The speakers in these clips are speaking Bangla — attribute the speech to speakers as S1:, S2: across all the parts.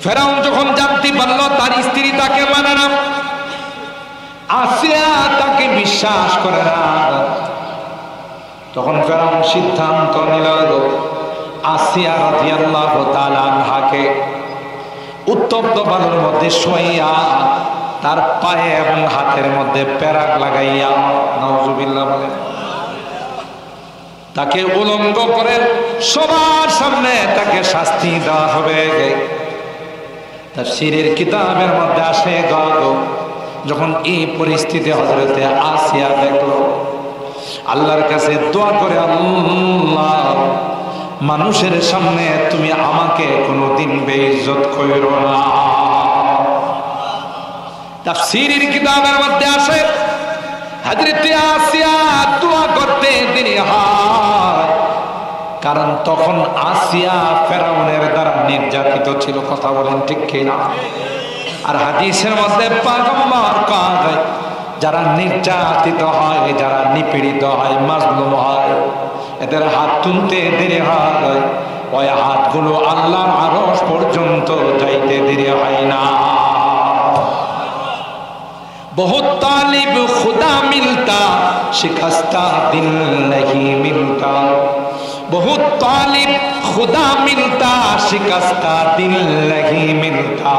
S1: ফেরাউন যখন জানতে পারল তার স্ত্রী তাকে মানে না, আসিয়া তাকে বিশ্বাস করে না, তখন ফেরাউন সিদ্ধান্ত নিল আসিয়া রাদিয়াল্লাহু তাআলা আনহাকে উত্তপ্ত বালুর মধ্যে শোয়াইয়া তার পায়ে এবং হাতের মধ্যে পেরাক লাগাইয়া, নাউজুবিল্লাহ বলে, তাকে উলঙ্গ করে সবার সামনে তাকে শাস্তি দেওয়া হবে। তাফসীরের কিতাবের মধ্যে আসে যখন এই পরিস্থিতি হযরতে আসিয়া দেখলো, আল্লাহর কাছে দোয়া করে, আল্লাহ মানুষের সামনে তুমি আমাকে কোনোদিন বেইজ্জত কইরো না। তাফসীরের কিতাবের মধ্যে আসে হযরতে আসিয়া দোয়া করতে দেরি হয়, কারণ তখন আসিয়া ফেরাউনের দ্বারা নির্যাতিত ছিল। কথা বলেন ঠিক কিনা? আর হাদিসের মধ্যে পয়গম্বর কয়, যারা নির্যাতিত হয়, যারা নিপীড়িত হয়, মাজলুম হয়, এদের হাত তুলতে দেরি হয়, ওই হাতগুলো আল্লাহর আরশ পর্যন্ত যাইতে দেরি হয় না। बहुत तालिब खुदा मिलता शिकस्ता दिल नहीं मिलता, बहुत तालिब खुदा मिलता शिकस्ता दिल नहीं मिलता,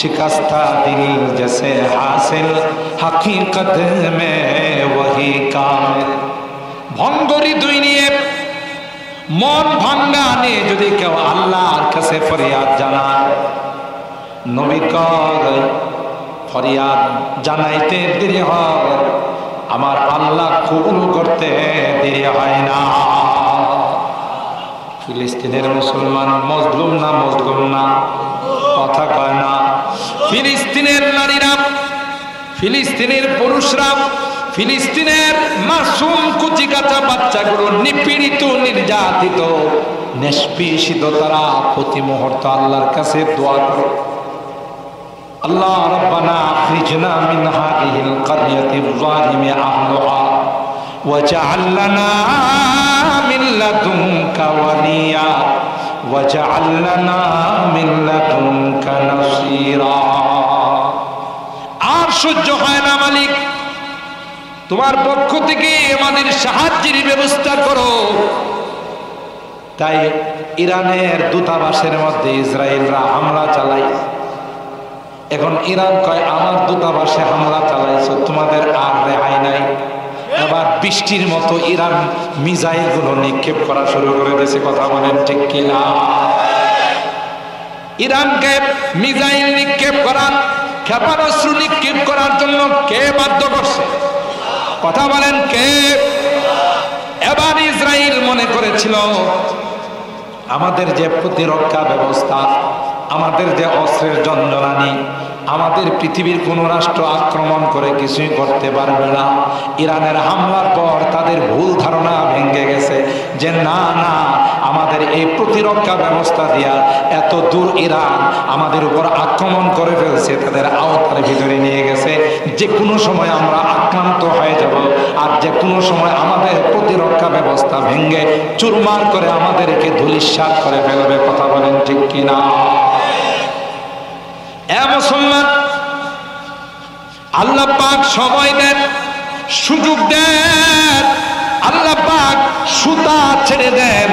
S1: शिकस्ता दिल जैसे हासिल हकीकत में वही कामिल। ভঙ্গরি দুই নিয়ে মন ভাঙ্গা নিয়ে যদি কেউ আল্লাহর কাছে ফরিয়াদ জানায়, নবী কয় ফরিয়াদ জানাইতে দেরি হয়, আমার আল্লাহ কবুল করতে দেরি হয় না। ফিলিস্তিনের মুসলমান মজলুম না মজলুম না? কথা কয় না। ফিলিস্তিনের নারীরা, ফিলিস্তিনের পুরুষরা, ফিলিস্তিনের মাসুম কুচি কাঁচা বাচ্চাগুলো নিপীড়িত, নির্যাতিত, নিষ্পেষিত, তারা প্রতি মুহূর্তে আল্লাহর কাছে দোয়া করে, আল্লাহ রব্বানা আখরিজনা মিন হাযিহিল ক্বরিয়াতিল যালিমি আহলুহা ওয়াজআল লানা মিন লাদুনকা ওয়ালিয়া ওয়াজআল লানা মিন লাদুনকা নাসীরা। আর সহ্য হয় না মালিক, তোমার পক্ষ থেকে আমাদের সাহায্যের ব্যবস্থা করো। তাই ইরানের দূতাবাসের মধ্যে ইসরায়েলরা হামলা চালায়। এখন ইরান কয়, আমার দূতাবাসে হামলা চালাইছো, তোমাদের আর রেহাই নাই। এবার বৃষ্টির মতো ইরান মিসাইল গুলো নিক্ষেপ করা শুরু করে দিয়েছে। কথা বলেন ঠিক কিনা? ইরানকে মিসাইল নিক্ষেপ করার, ক্ষেপণাস্ত্র নিক্ষেপ করার জন্য কে বাধ্য করছে? কথা বলেন কে? এবার ইসরায়েল মনে করেছিল আমাদের যে প্রতিরক্ষা ব্যবস্থা, আমাদের যে অস্ত্রের যন্ত্রণানি, আমাদের পৃথিবীর কোন রাষ্ট্র আক্রমণ করে কিছুই করতে পারবে না। ইরানের হামলার পর তাদের ভুল ধারণা ভেঙে গেছে যে না না, আমাদের এই প্রতিরক্ষা ব্যবস্থা দিয়া এত দূর ইরান আমাদের উপর আক্রমণ করে ফেলছে, তাদের আওতার ভিতরে নিয়ে গেছে, যে কোনো সময় আমরা আক্রান্ত হয়ে যাব, আর যে কোনো সময় আমাদের প্রতিরক্ষা ব্যবস্থা ভেঙে চুরমার করে আমাদেরকে ধূলিসাৎ করে ফেলবে। কথা বলেন ঠিক কিনা? এ মুসলমান, আল্লাহ পাক সময় দেন, সুযোগ দেন, আল্লাহ পাক সুতা ছেড়ে দেন,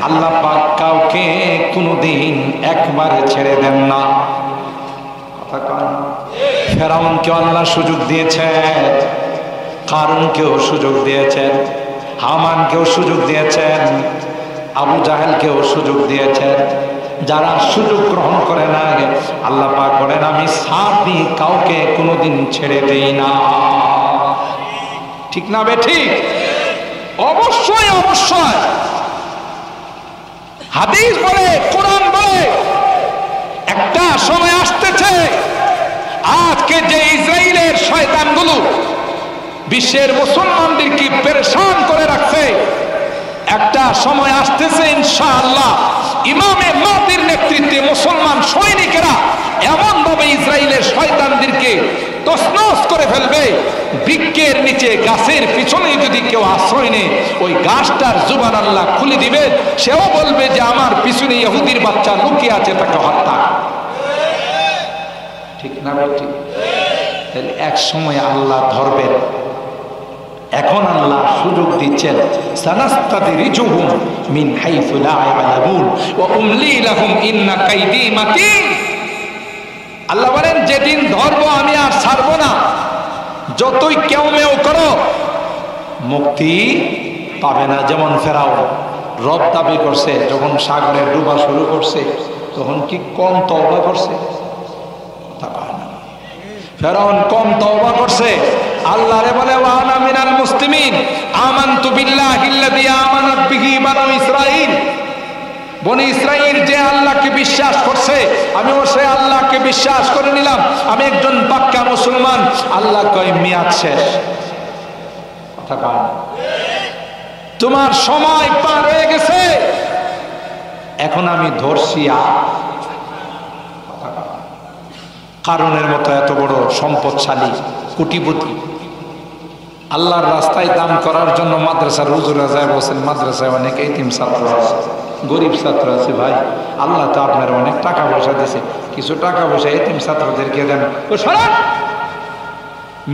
S1: আল্লাহ পাক কাউকে কোনোদিন একবারে ছেড়ে দেন না। কথা কয় না? ফেরাউনকে আল্লাহ সুযোগ দিয়েছেন, কারুনকেও সুযোগ দিয়েছেন, হামানকেও সুযোগ দিয়েছেন, আবু জাহেলকেও সুযোগ দিয়েছেন। যারা সুযোগ গ্রহণ করে না, আল্লাহ পাক বলেন আমি ছাড় দিই, কাউকে কোনোদিন ছেড়ে দেই না। ঠিক না বে ঠিক? অবশ্যই অবশ্যই। হাদিস বলে, কোরআন বলে, একটা সময় আসতেছে, আজকে যে ইসরায়েলের শয়তানগুলো বিশ্বের মুসলমানদেরকে পেরেশান করে রাখছে, একটা সময় আসতেছে ইনশাআল্লাহ ইমামে মাহদির নেতৃত্বে মুসলমান সৈনিকেরা এমন ভাবে ইসরায়েলের শয়তানদেরকে তছনছ করে ফেলবে, বৃক্ষের নিচে গাছের পিছনে যদি কেউ আশ্রয় নেয়, ওই গাছটার জুবান আল্লাহ খুলে দিবে, সেও বলবে যে আমার পিছনে ইহুদির বাচ্চা লুকিয়ে আছে, তাকে হত্যা। না ঠিক? তাহলে এক সময় আল্লাহ ধরবেন। এখন আল্লাহ সুযোগ দিচ্ছেন, সানাস্তাদরিজুহুম মিন হাইসু লা ইয়ালামুন ওয়া উমলি লাহুম ইন্না কাইদি মাতিন। আল্লাহ বলেন যেদিন ধরবো আমি আর ছাড়বো না, যতই কেউ মেও করো মুক্তি পাবে না। যেমন ফেরাউন রব দাবি করছে, যখন সাগরে ডুবা শুরু করছে তখন কি কম তওবা করছে? ফেরাউন কম তওবা করছে? আল্লাহরে বলে ওয়া আনা মিনাল মুসলিমিন আমানতু বিল্লাহিল্লাযী আমানাত বিহি বানু ইসরাঈল। বনি ইসরাঈল যে আল্লাহকে বিশ্বাস করছে আমিও সে আল্লাহকে বিশ্বাস করে নিলাম, আমি একজন পাক্কা মুসলমান। আল্লাহ কয় মেয়াদ শেষ। কথা কয় না? তোমার সময় পার হয়ে গেছে, এখন আমি ধরছি। কারণের মতো এত বড় সম্পদশালী কোটিপতি, আল্লাহর রাস্তায় দান করার জন্য মাদ্রাসার হুজুরা যায় বলছেন, মাদ্রাসায় অনেক এতিম ছাত্র আছে, গরিব ছাত্র আছে। ভাই আল্লাহ তো আপনার অনেক টাকা পয়সা দিয়েছে, কিছু টাকা পয়সা এতিম ছাত্রদেরকে দেন।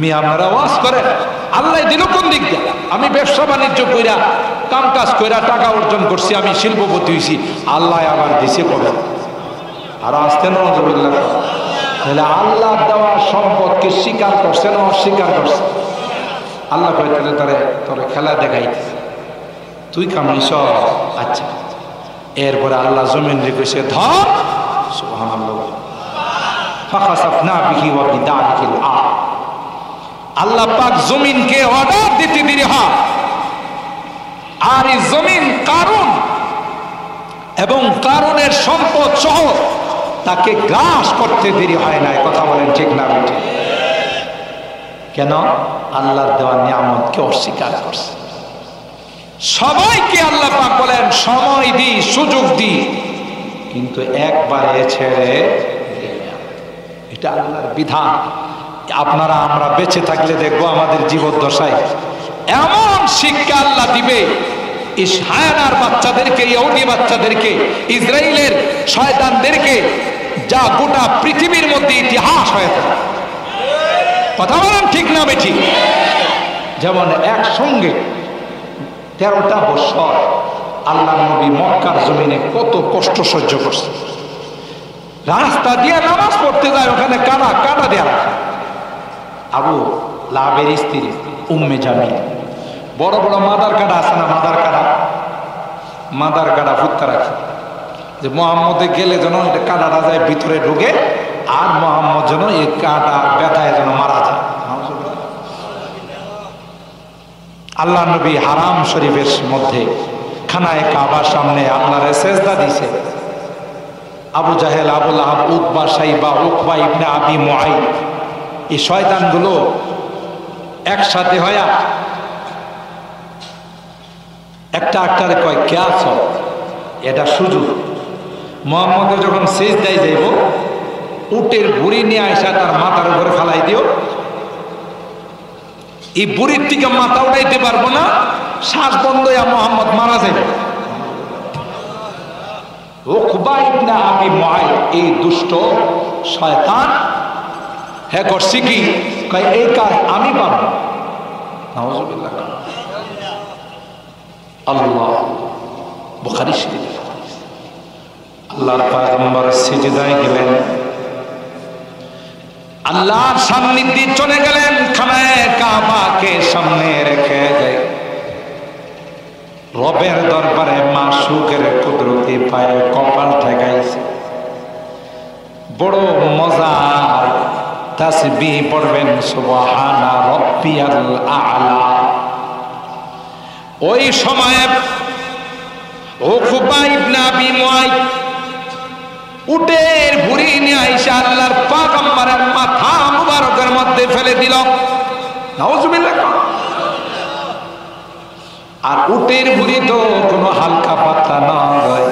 S1: মেয়ে আপনারা ওয়াজ করেন, আল্লাহ দিল কোন দিক দিয়ে? আমি ব্যবসা বাণিজ্য কইরা কাম কাজ কইরা টাকা অর্জন করছি, আমি শিল্পপতি হয়েছি, আল্লাহ আবার দিছে কবে? আর আসতে নজরুল্লাহ। তাহলে আল্লাহ দেওয়া সম্পদকে স্বীকার করছে না অস্বীকার করছে? আল্লাহ কয় তাহলে তোরে খেলা দেখাইতে তুই কামাইছ। আচ্ছা, এরপরে আল্লাহ জমিন রেখেছে ধর। সুবহানাল্লাহ। ফাখাসাফনা বিহি ওয়া বিদারিহিল আরদ। আল্লাহ পাক জমিনকে অর্ডার দিতে দেরি হয়, আর এই জমিন কারণ এবং কারণের সম্পদ সহ তাকে গ্রাস করতে দেরি হয় না। কথা বলেন ঠিক না বেঠিক? কেন? আল্লাহর দেওয়া নিয়ামতকে অস্বীকার করছে। সবাইকে আল্লাহ পাক বলেন সময় দি, সুযোগ দি, কিন্তু একবারে ছেড়ে। এটা আল্লাহর বিধান। আপনারা আমরা বেঁচে থাকলে দেখবো আমাদের জীবদ্দশায় এমন শিক্ষা আল্লাহ দিবে, ইসহায়ানার বাচ্চাদেরকে, ইহুদি বাচ্চাদেরকে, ইসরায়েলের শয়তানদেরকে, যা গোটা পৃথিবীর মধ্যে ইতিহাস হয়ে থাকে। কথা বলেন ঠিক না বেঠিক? যেমন একসঙ্গে 13টা বছর আল্লাহ নবী মক্কার জমিনে কত কষ্ট সহ্য করছে। রাস্তা দিয়ে নামাজ পড়তে যায়, ওখানে কাটা দেয়া রাখে। আবু লাহাবের স্ত্রী উম্মে জামিল বড় বড় মাদার কাটা আছে না, মাদার কাটা ফুটতে রাখে, যে মোহাম্মদে গেলে যেন এটা কাটাটা যায় ভিতরে ঢুকে, আর মোহাম্মদ যেন এই কাটা ব্যথায় যেন মারা যায়। আল্লাহ নবী হারাম শরীফের মধ্যে খানায়ে কাবার সামনে আল্লাহরে সেজদা দিছে। আবু জাহেল, আবু লাহাব, উতবা, সাইবা, উকবা ইবনে আবি মুআইদ, এই শয়তানগুলো একসাথে হয়া একটারে কয় কে আছো, এটা সুযোগ। মোহাম্মদের যখন সিজদায় যাইব, উটের বুড়ি নিয়ে আইসা তার মাথার উপরে ফেলাই দিও। এই বুড়ির থেকে মাথা উঠাইতে পারবো না, শ্বাস বন্ধ হইয়া মোহাম্মদ মারা যাবে। উকবা ইবনে আবি মুআইদ এই দুষ্ট শয়তান হ্যাঁ করছি কি, এই কাজ আমি পারবো। নাউজুবিল্লাহ। আল্লাহ বুখারী শরীফ। আল্লাহর পয়গম্বর সিজদায় গেলেন, আল্লাহর সান্নিধ্যে চলে গেলেন, খানায়ে কাবাকে সামনে রেখে যায়। রবের দরবারে মাসুকের কুদরতি পায়ে কপাল ঠেকাইছে। বড় মজার তাসবিহ পড়বেন, সুবহানা রাব্বিয়াল আ'লা। ওই সময়ে উকবা ইবনে আবি মুআইদ উটের ভুঁড়ি নিয়ে আইসা আল্লাহর পয়গম্বরের মাথা মুবারকের মধ্যে ফেলে দিল। নাউজুবিল্লাহ। আর উটের ভুঁড়ি তো কোনো হালকা পাতলা নয়।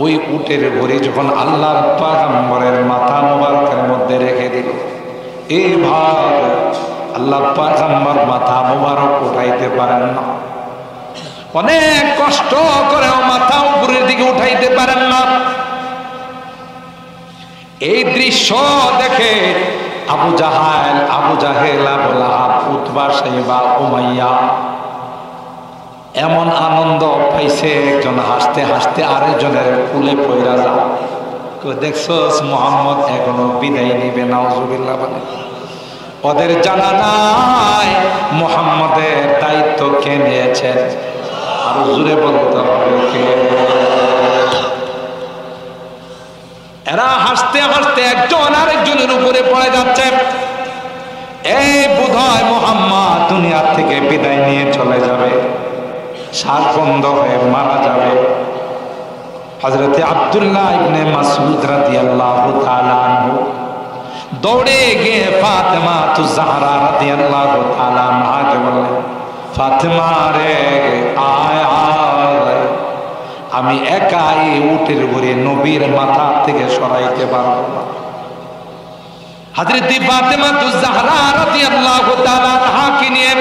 S1: ওই উটের ভুঁড়ি যখন আল্লাহর পয়গম্বরের মাথা মুবারকের মধ্যে রেখে দিল, এইভাবে আল্লাহ পয়গম্বর মাথা মুবারক উঠাইতে পারেন না, অনেক কষ্ট করেও মাথা উপরের দিকে উঠাইতে পারেন না। এই দৃশ্য দেখে আবু জাহেল, আবু লাহাব, উতবা, সাইবা, উমাইয়া এমন আনন্দ পাইছে, একজন হাসতে হাসতে আরেকজনের কুলে পয়রা যা। দেখছস মুহাম্মদ এখনো বিদায় নিবে, নাউজুবিল্লাহ বলে। ওদের জানা নাই মুহাম্মদের দায়িত্ব কে নিয়েছেন। আরো জোরে বলতে হবে কে। এরা হাসতে হাসতে একজন আরেকজনের উপরে পড়ে যাচ্ছে। এই বোধহয় মুহাম্মদ দুনিয়া থেকে বিদায় নিয়ে চলে যাবে, শ্বাস বন্ধ হয়ে মারা যাবে। হযরত আব্দুল্লাহ ইবনে মাসউদ রাদিয়াল্লাহু তাআলা আনহু দৌড়ে গিয়ে ফাতেমা তু জাহরা রাদিয়াল্লাহু তাআলা আনহাকে বললেন, ফাতেমা রে আয় আয়, আমি একাই উটের উপরে নবীর মাথা থেকে সরাইতে পারবো না। হযরত ফাতেমা তু জাহরা রাদিয়াল্লাহু তাআলা আনহাকে নিয়ে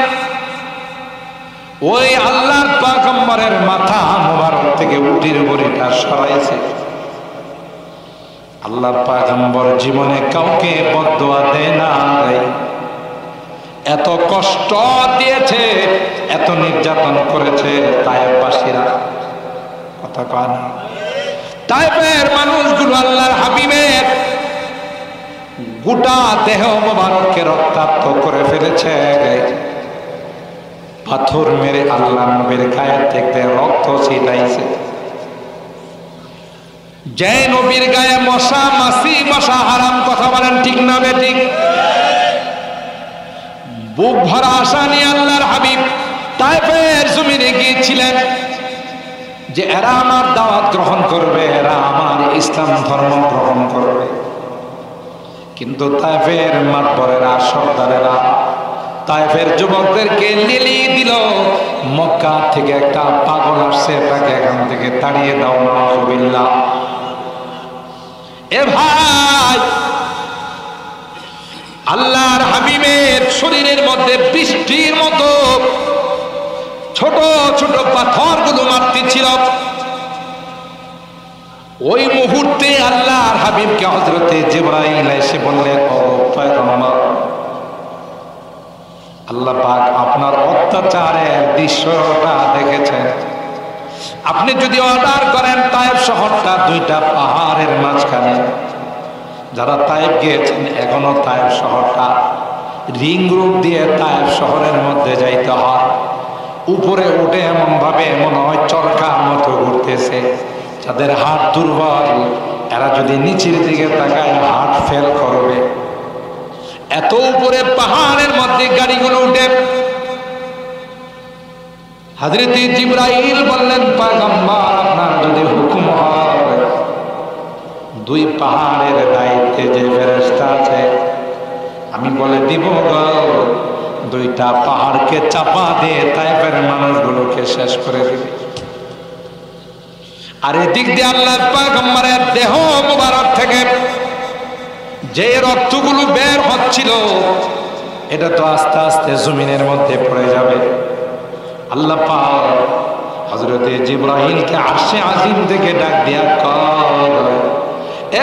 S1: ওই আল্লাহর পয়গম্বরের মাথা মোবারক থেকে উটের উপরেটা সরাইছে। আল্লাহর পয়গম্বর জীবনে কাউকে বদদুয়া দেয় না, এত কষ্ট দিয়েছে, এত নির্যাতন করেছে তায়েফবাসীরা। কথা কয় না? তায়েফের মানুষগুলো আল্লাহর হাবিবের গোটা দেহ মোবারককে রক্তাক্ত করে ফেলেছে। পাথর মেরে আল্লাহ নবীর গায়ে থেকে রক্ত ছিটাইছে। যে নবীর গায়ে মশা মাছি বসা হারাম, কথা বলেন ঠিক না বেঠিক? বুক ভরা আশা নিয়ে আল্লাহর হাবিব তায়েফের জমিনে গিয়েছিলেন যে এরা আমার দাওয়াত গ্রহণ করবে, এরা আমার ইসলাম ধর্ম গ্রহণ করবে। কিন্তু তায়েফের মাতবরেরা, সর্দারেরা তায়েফের যুবকদেরকে লিলিয়ে দিল, মক্কা থেকে একটা পাগল আসছে, তাকে এখান থেকে তাড়িয়ে দাও। নাউজুবিল্লাহ। এ ভাই, আল্লাহর হাবিবের শরীরের মধ্যে বৃষ্টির মতো ছোট ছোট পাথরগুলো মারতেছিল। ওই মুহূর্তে আল্লাহর হাবিবকে হযরতে জিবরাইল এসে বললেন, ও পয়গম্বর, আল্লাহ পাক আপনার অত্যাচারের দৃশ্যটা দেখেছেন। আপনি যদি অর্ডার করেন তায়েফ শহরটা দুইটা পাহাড়ের মাঝখানে, যারা তায়েফ গিয়েছেন এখনো তায়েফ শহরটা রিং রোড দিয়ে তায়েফ শহরের মধ্যে যাইতে হয়। উপরে উঠে এমন ভাবে মনে হয় চরকার মতো ঘুরতেছে। যাদের হাত দুর্বল এরা যদি নিচের দিকে তাকায় হাত ফেল করবে। এত উপরে পাহাড়ের মধ্যে গাড়িগুলো উঠে। হযরত জিবরাইল বললেন, পয়গম্বর আপনার যদি হুকুম হয়, দুই পাহাড়ের দায়িত্বে যে ফেরেশতা আছে আমি বলে দিব গো, দুইটা পাহাড়কে চাপা দিয়ে তায়েফের মানুষগুলোকে শেষ করে দিবে। আর এদিক দিয়ে আল্লাহর পয়গম্বরের দেহ মুবারক থেকে যে রক্তগুলো বের হচ্ছিল এটা তো আস্তে আস্তে জমিনের মধ্যে পড়ে যাবে। আল্লাহ পাক হযরত জিবরাইলকে আরশে আজিম থেকে ডাক দিয়া কয়,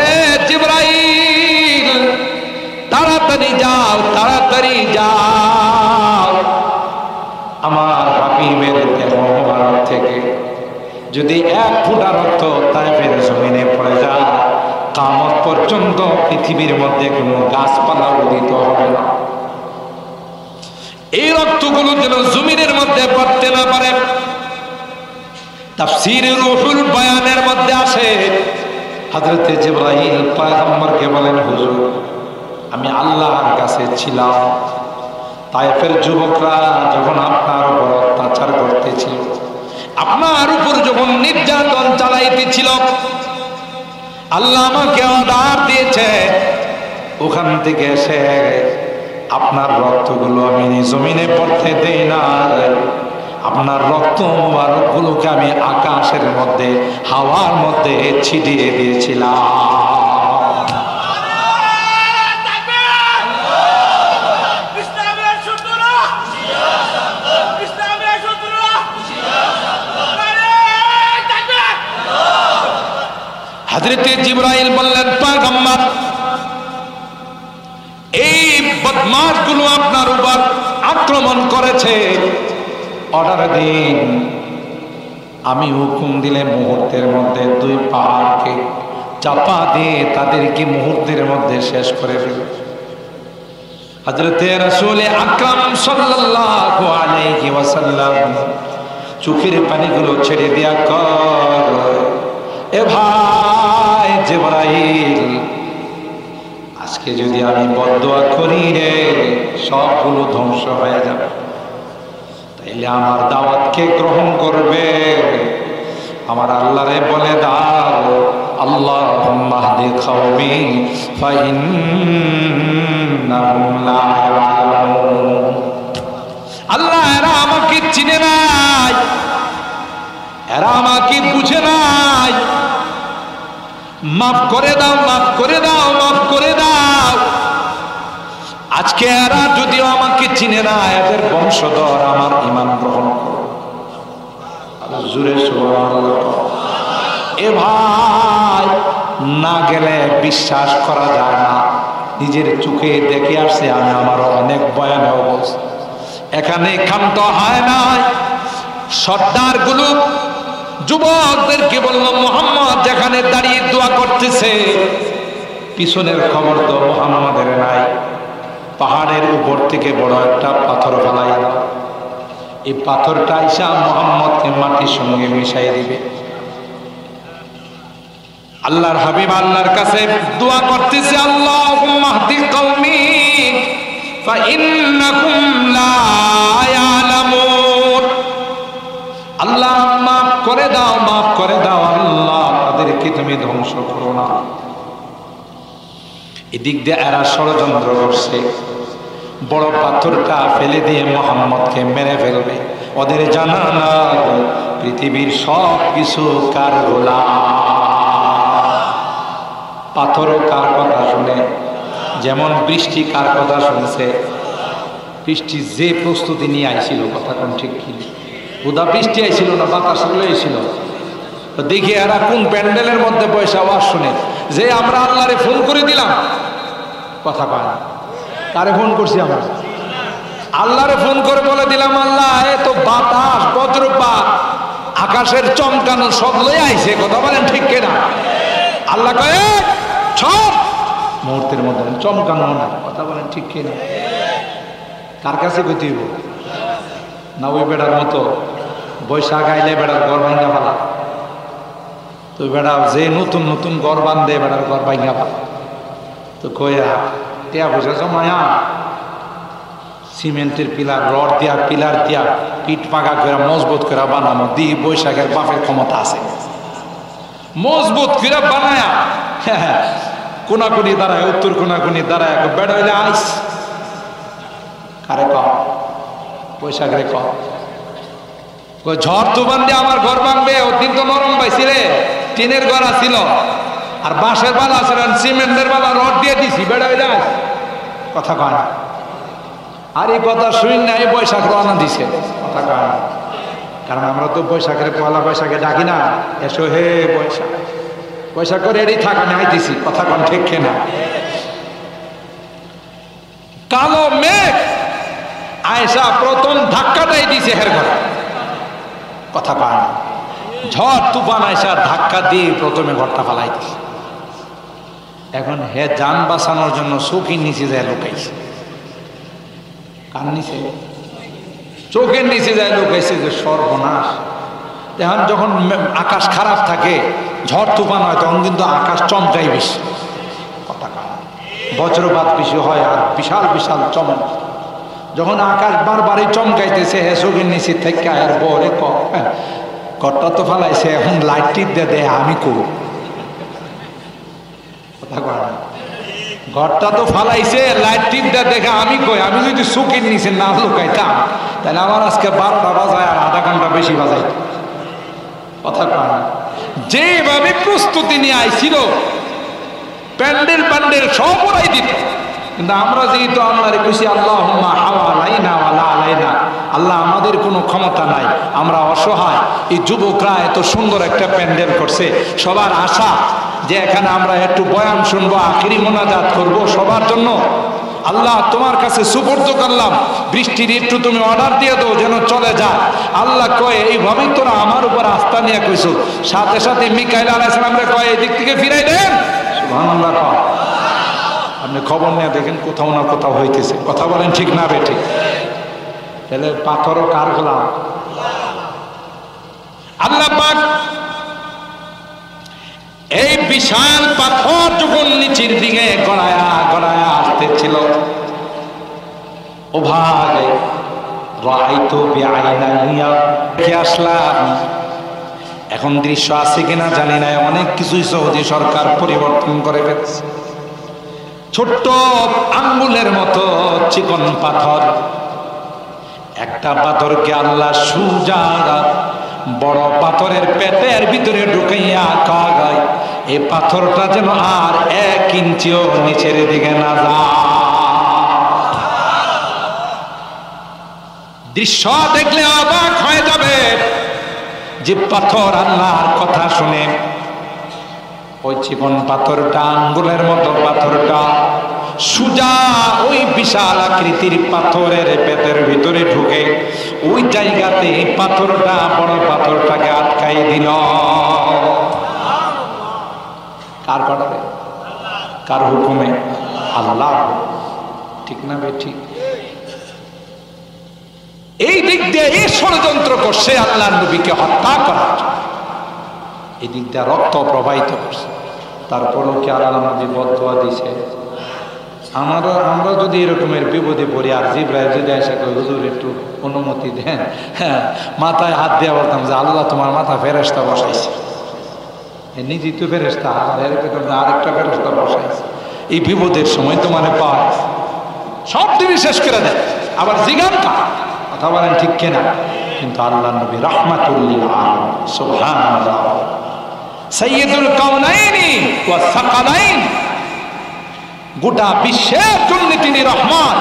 S1: এ জিবরাইল, তাড়াতাড়ি যাও, তাড়াতাড়ি যাও। আমার হাবিবের দেহ মুবারক থেকে যদি এক ফোঁটা রক্ত তায়েফের জমিনে পড়ে যায়, কিয়ামত পর্যন্ত পৃথিবীর মধ্যে কোনো গাছপালা উদিত হবে না। এই রক্তগুলো যেন জমিনের মধ্যে পড়তে না পারে। তাফসীর রূহুল বয়ানের মধ্যে আসে, হযরত জিবরাইল পয়গম্বরকে বলেন, হুজুর আমি আল্লাহর কাছে ছিলাম, তায়েফের যুবকরা যখন আপনার উপর অত্যাচার করতেছিল, আপনার উপর যখন নির্যাতন চালাইতেছিল, আল্লাহ আমাকে অর্ডার দিয়েছে ওখান থেকে এসে আপনার রক্তগুলো আমি জমিনে পড়তে দেই না, আপনার রক্ত মুবারকগুলোকে আমি আকাশের মধ্যে, হাওয়ার মধ্যে ছিটিয়ে দিয়েছিলাম। হযরত জিবরাইল বললেন, পয়গম্বর বদমাশগুলো আপনার উপর আক্রমণ করেছে, অর্ডার দিন, আমি হুকুম দিলে মুহূর্তের মধ্যে দুই পাহাড়কে চাপা দিয়ে তাদেরকে মুহূর্তের মধ্যে শেষ করে দিল। হযরতে রাসূল আকরাম সাল্লাল্লাহু আলাইহি ওয়াসাল্লাম চোখের পানিগুলো ছেড়ে দিয়া কর, এ ভাই জিবরাইল, আজকে যদি আমি বদদুয়া করি রে সবগুলো ধ্বংস হয়ে যাবে, তাইলে আমার দাওয়াতকে গ্রহণ করবে? আমার আল্লাহরে বলে দাও, আল্লাহুম্মা হদি কওমি ফাইন্নাহুম লা ইয়ালামুন। আল্লাহ, এরা আমাকে চিনে নাই, এরা আমাকে বুঝে নাই, মাফ করে দাও, মাফ করে দাও, মাফ করে দাও। আজকে এরা যদিও আমাকে চিনে না, এদের বংশধর আমার ঈমান গ্রহণ করো। জোরে সুবহানাল্লাহ। এ ভাই, না গেলে বিশ্বাস করা যায় না, নিজের চোখে দেখে আসছে আমি, আমার অনেক বয়ানে অবস্থা। এখানে ক্ষান্ত হয় না, সর্দার গুলো যুবকদেরকে বলল, মুহাম্মদ যেখানে দাঁড়িয়ে দোয়া করতেছে পিছনের খবর তো মুহাম্মাদের নাই, পাহাড়ের উপর থেকে বড় একটা পাথর ফেলাই দাও, এই পাথরটা আইসা মুহাম্মদকে মাটির সঙ্গে মিশাই দিবে। আল্লাহর হাবিব আল্লাহর কাছে দোয়া করতেছে, আল্লাহুম্মা হদি কওমি ফাইন্নাকুম লা ইয়ালামুন। আল্লাহ মাফ করে দাও, মাফ করে দাও আল্লাহ, তাদেরকে তুমি ধ্বংস করো না। এদিক দিয়ে এরা ষড়যন্ত্র করছে, বড় পাথরটা ফেলে দিয়ে মুহাম্মদকে মেরে ফেলবে। ওদের জানা না পৃথিবীর সব কিছু কার গোলাম। পাথরও কার কথা শুনে, যেমন বৃষ্টি কার কথা শুনছে। বৃষ্টি যে প্রস্তুতি নিয়ে আইছিল, কথা কোন ঠিক কি, হুদা বৃষ্টি আইছিল না, বাতাস আইছিল। দেখি এরা কোন প্যান্ডেলের মধ্যে পয়সা আওয়াজ শুনে যে আমরা আল্লাহরে ফোন করে দিলাম, কথা পায় না। কারে ফোন করছি আমরা? আল্লাহরে ফোন করে বলে দিলাম, আল্লাহ তো বাতাস বজ্রপাত আকাশের চমকানো সব লয়ে আইছে, কথা বলেন ঠিক কিনা? আল্লাহ কয়ে সব মুহূর্তের মধ্যে চমকানো না, কথা বলেন ঠিক কিনা? কার কাছে কইতে হইব? না ওই বেড়ার মতো বৈশাখ আইলে বেড়ার ঘর ভাঙ্গা ফেলা, তো বেড়া যে নতুন নতুন ঘর বান্ধে বেড়ার ঘর ভাঙ্গা ফেলা, তো কয়া টিয়া পয়সা জমায়া সিমেন্টের পিলার, রড দিয়া, পিলার দিয়া পিঠ পাকা করে মজবুত করে বানানো দি বৈশাখের বাপের ক্ষমতা আছে, মজবুত করে বানায়া কোনাকুনি দাঁড়ায়, উত্তর কোনাকুনি দাঁড়ায়, বেড়া হইলে আইস কারে কম বৈশাখরে কম ঝড় তুফান দিয়ে আমার ঘর ভাঙবে। ওদিন তো নরম পাইছি রে, টিনের ঘর আসছিল, আর বাঁশের বালা আছে, সিমেন্টের বালা রড দিয়ে দিছি, বেড়া হইলে আইস, কথা কয় না। আর এই কথা শুনি না, এই বৈশাখ রওনা দিছে, কথা কয় না। কারণ আমরা তো বৈশাখের পয়লা বৈশাখে ডাকি না, এসো হে বৈশাখ, বৈশাখ করে রেডি থাকা নাইতেছি, কথা কন ঠিক না? কালো মেঘ আয়সা প্রথম ধাক্কাটাই দিছে হের ঘরে, কথা কয় না। ঝড় তুফান আয়সা ধাক্কা দিয়ে প্রথমে ঘরটা ফালাই দিছে। এখন হে যান বাঁচানোর জন্য চোখের নিচে যায় লুকাইছে, কার নিচে? চোখের নিচে যায় লুকাইছে, যে সর্বনাশ। এখন যখন আকাশ খারাপ থাকে, ঝড় তুফান হয়, তখন কিন্তু আকাশ চমকাই বেশি, কথা কয় না। বজ্রপাত বেশি হয় আর বিশাল বিশাল চমক। যখন আকাশ বারবারই চমকাইতেছে, হে চোখের নিচে থেকে আর বরে ঘরটা তো ফালাইছে, এখন লাইট টিপ দিয়ে দেয়, আমি করব, কথা কয় না। ঘরটা তো ফালাইছে, লাইট টিপ দিয়ে দেখে আমি কই, আমি যদি চোখের নিচে না লুকাইতাম তাহলে আমার আজকে 12টা বাজায় আর আধা ঘন্টা বেশি বাজাইত, কথা কয় না। যেভাবে প্রস্তুতি নিয়ে আইছিল, প্যান্ডেল প্যান্ডেল সব ওরাই দিত, কিন্তু আমরা যেহেতু আল্লাহরে কইছি আল্লাহুম্মা হাওয়ালাইনা ওয়ালা আলাইনা, আল্লাহ আমাদের কোনো ক্ষমতা নাই, আমরা অসহায়। এই যুবকরা এত সুন্দর একটা প্যান্ডেল করছে, সবার আশা যে এখানে আমরা একটু বয়ান শুনবো, আখিরি মোনাজাত করব সবার জন্য। আল্লাহ তোমার কাছে সুপর্দ করলাম, বৃষ্টির একটু তুমি অর্ডার দিয়ে দাও যেন চলে যায়। আল্লাহ কয় এইভাবেই তোরা আমার উপর আস্থা নিয়ে কইছো। সাথে সাথে মিকাইল আলাইহিস সালামরে কয় এই দিক থেকে ফিরাই দেন। সুবহানাল্লাহ। আপনি খবর নিয়ে দেখেন কোথাও না কোথাও হইতেছে। কথা বলেন ঠিক না বেঠিক? তাহলে পাথরও কার গোলাম? আল্লাহ পাক এই বিশাল পাথর যখন নিচের দিকে গড়ায়া গড়ায়া আসতেছিল, ও ভাই রাআইতু বিআইনাইয়া কি আসলাম। এখন দৃশ্য আছে কিনা জানি না, অনেক কিছুই সৌদি সরকার পরিবর্তন করে ফেলছে। ছোট্ট আঙ্গুলের মতো চিকন পাথর, একটা পাথরকে আল্লাহ সুজা বড় পাথরের পেটের ভিতরে ঢুকাইয়া কাগায় এই পাথরটা যেন আর 1 ইঞ্চিও নিচের দিকে না যায়। দৃশ্য দেখলে অবাক হয়ে যাবে যে পাথর আল্লাহর কথা শুনে ওই চিকন পাথরটা, আঙ্গুলের মতো পাথরটা সুজা ওই বিশাল আকৃতির পাথরের পেটের ভিতরে ঢুকে ওই জায়গাতে পাথরটা, বড় পাথরটাকে আটকাই দিল। কার পাঠাবে? কার হুকুমে? আল্লাহ। ঠিক না বে ঠিক? এই দিক দিয়ে এই ষড়যন্ত্র করছে আল্লাহর নবীকে হত্যা করার জন্য, এই দিক দিয়ে রক্ত প্রবাহিত করছে। তারপরও কি আল্লাহ নবী বদদুয়া দিছে? আমরা যদি এরকমের বিপদে পড়ি আর জিবরাইল যদি এসে কই হুজুর একটু অনুমতি দেন, হ্যাঁ, মাথায় হাত দিয়ে বলতাম যে আল্লাহ তোমার মাথা ফেরেশতা বসাইছে, নিজেই তো ফেরেশতা, আরেকটা ফেরেশতা বসাইছে, এই বিপদের সময় তোমার পাওয়া সব দিনই শেষ করে দেয়। আবার জিগানটা কথা বলেন ঠিক কিনা? কিন্তু আল্লাহ নবী রাহমাতুল লিল আলামিন, সুবহানাল্লাহ, সাইয়্যিদুল কাউনাইনি ওয়া সাকালাইন, গোটা বিশ্বের জন্য তিনি রহমান।